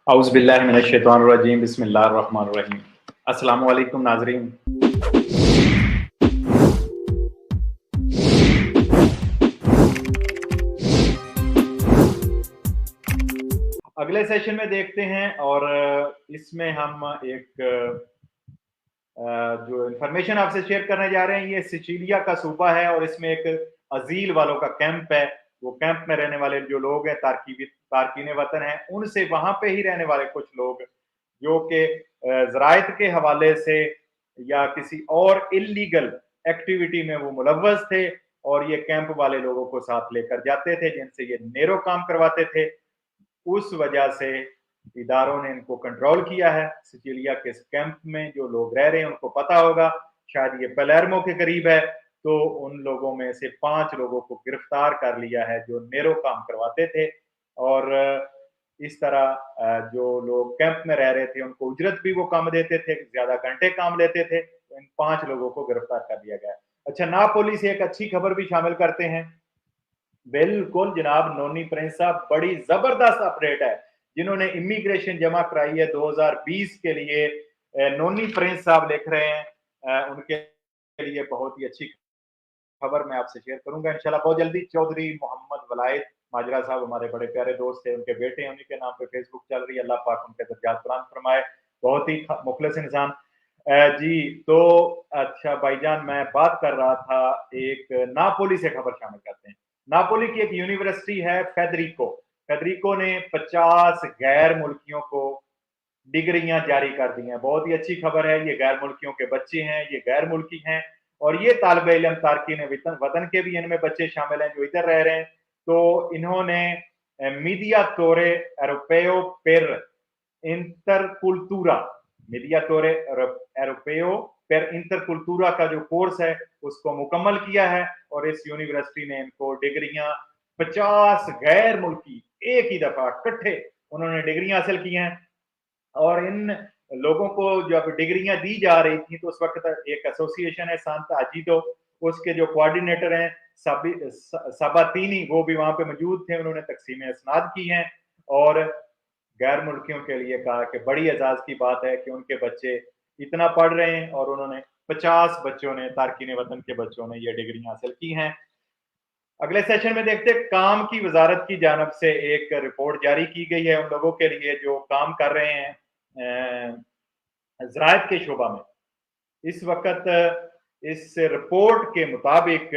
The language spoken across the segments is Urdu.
اعوذ باللہ من الشیطان الرجیم بسم اللہ الرحمن الرحیم۔ السلام علیکم ناظرین۔ اگلے سیشن میں دیکھتے ہیں اور اس میں ہم ایک جو انفارمیشن آپ سے شیئر کرنے جا رہے ہیں، یہ سچیلیا کا صوبہ ہے اور اس میں ایک عزیل والوں کا کیمپ ہے۔ وہ کیمپ میں رہنے والے جو لوگ ہیں تارکین وطن ہیں، ان سے وہاں پہ ہی رہنے والے کچھ لوگ جو کہ ذرائع کے حوالے سے یا کسی اور اللیگل ایکٹیویٹی میں وہ ملوث تھے، اور یہ کیمپ والے لوگوں کو ساتھ لے کر جاتے تھے جن سے یہ نیرو کام کرواتے تھے۔ اس وجہ سے اداروں نے ان کو کنٹرول کیا ہے۔ سچیلیا کے کیمپ میں جو لوگ رہ رہے ہیں ان کو پتا ہوگا، شاید یہ پلیرمو کے قریب ہے، تو ان لوگوں میں سے 5 لوگوں کو گرفتار کر لیا ہے جو نیرو کام کرواتے تھے، اور اس طرح جو لوگ کیمپ میں رہ رہے تھے ان کو اجرت بھی وہ کم دیتے تھے، زیادہ گھنٹے کام لیتے تھے۔ تو ان 5 لوگوں کو گرفتار کر دیا گیا۔ اچھا، ناپولی سے ایک اچھی خبر بھی شامل کرتے ہیں۔ بالکل جناب، نونی پرنس صاحب، بڑی زبردست اپڈیٹ ہے۔ جنہوں نے امیگریشن جمع کرائی ہے 2020 کے لیے، نونی پرنس صاحب لکھ رہے ہیں، ان کے لیے بہت ہی اچھی خبر میں آپ سے شیئر کروں گا انشاءاللہ بہت جلدی۔ چودھری محمد ولائد ماجرا صاحب ہمارے بڑے پیارے دوست تھے، ان کے بیٹے ہیں، انہیں کے نام پہ فیس بک چل رہی ہے، اللہ پاک ان کے درجات بلند فرمائے، بہت ہی مخلص انسان۔ جی تو اچھا بھائی جان، میں بات کر رہا تھا ایک ناپولی سے خبر شامل کرتے ہیں۔ ناپولی کی ایک یونیورسٹی ہے فیدریکو نے 50 غیر ملکیوں کو ڈگریاں جاری کر دی ہیں۔ بہت ہی اچھی خبر ہے، یہ غیر ملکیوں کے بچے ہیں، یہ غیر ملکی ہیں، اور یہ طالب علم تارکین وطن کے بھی ان میں بچے شامل ہیں جو ادھر رہ رہے ہیں۔ تو انہوں نے میڈیاتورے ایروپیو پر انٹرکلتورا کا جو کورس ہے اس کو مکمل کیا ہے، اور اس یونیورسٹی نے ان کو ڈگریاں 50 غیر ملکی ایک ہی دفعہ اکٹھے انہوں نے ڈگریاں حاصل کی ہیں۔ اور ان لوگوں کو جب ڈگریاں دی جا رہی تھیں تو اس وقت ایک ایسوسی ایشن ہے سانتا اجیدو، اس کے جو کوارڈینیٹر ہیں ساباتینی، وہ بھی وہاں پہ موجود تھے، انہوں نے تقسیم اسناد کی ہیں اور غیر ملکیوں کے لیے کہا کہ بڑی اعزاز کی بات ہے کہ ان کے بچے اتنا پڑھ رہے ہیں، اور انہوں نے 50 بچوں نے، تارکین وطن کے بچوں نے، یہ ڈگریاں حاصل کی ہیں۔ اگلے سیشن میں دیکھتے ہیں، کام کی وزارت کی جانب سے ایک رپورٹ جاری کی گئی ہے ان لوگوں کے لیے جو کام کر رہے ہیں زراعت کے شعبہ میں۔ اس وقت اس رپورٹ کے مطابق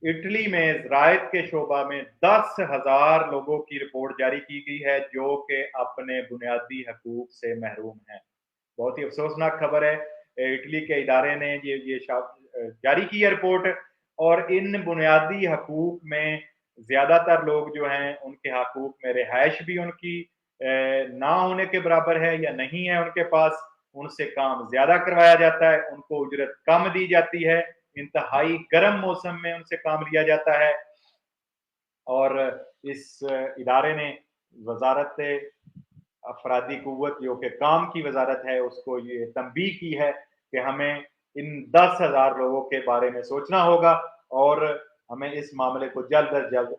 اٹلی میں زراعت کے شعبہ میں 10,000 لوگوں کی رپورٹ جاری کی گئی ہے جو کہ اپنے بنیادی حقوق سے محروم ہیں۔ بہت ہی افسوسناک خبر ہے، اٹلی کے ادارے نے یہ جاری کی ہے رپورٹ، اور ان بنیادی حقوق میں زیادہ تر لوگ جو ہیں ان کے حقوق میں رہائش بھی ان کی نہ ہونے کے برابر ہے یا نہیں ہے ان کے پاس، ان سے کام زیادہ کروایا جاتا ہے، ان کو اجرت کم دی جاتی ہے، انتہائی گرم موسم میں ان سے کام لیا جاتا ہے۔ اور اس ادارے نے وزارت افرادی قوت جو کہ کام کی وزارت ہے اس کو یہ تنبیہ کی ہے کہ ہمیں ان 10,000 لوگوں کے بارے میں سوچنا ہوگا اور ہمیں اس معاملے کو جلد از جلد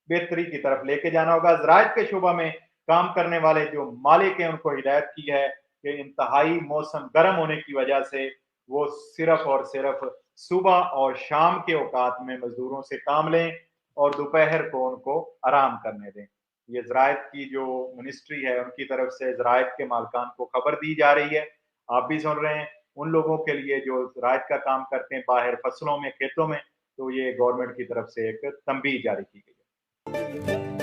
بہتری کی طرف لے کے جانا ہوگا۔ زراعت کے شعبہ میں کام کرنے والے جو مالک ہیں ان کو ہدایت کی ہے کہ انتہائی موسم گرم ہونے کی وجہ سے وہ صرف اور صرف صبح اور شام کے اوقات میں مزدوروں سے کام لیں اور دوپہر کو ان کو آرام کرنے دیں۔ یہ زراعت کی جو منسٹری ہے ان کی طرف سے زراعت کے مالکان کو خبر دی جا رہی ہے، آپ بھی سن رہے ہیں، ان لوگوں کے لیے جو زراعت کا کام کرتے ہیں باہر فصلوں میں، کھیتوں میں، تو یہ گورنمنٹ کی طرف سے ایک تنبیہ جاری کی گئی ہے۔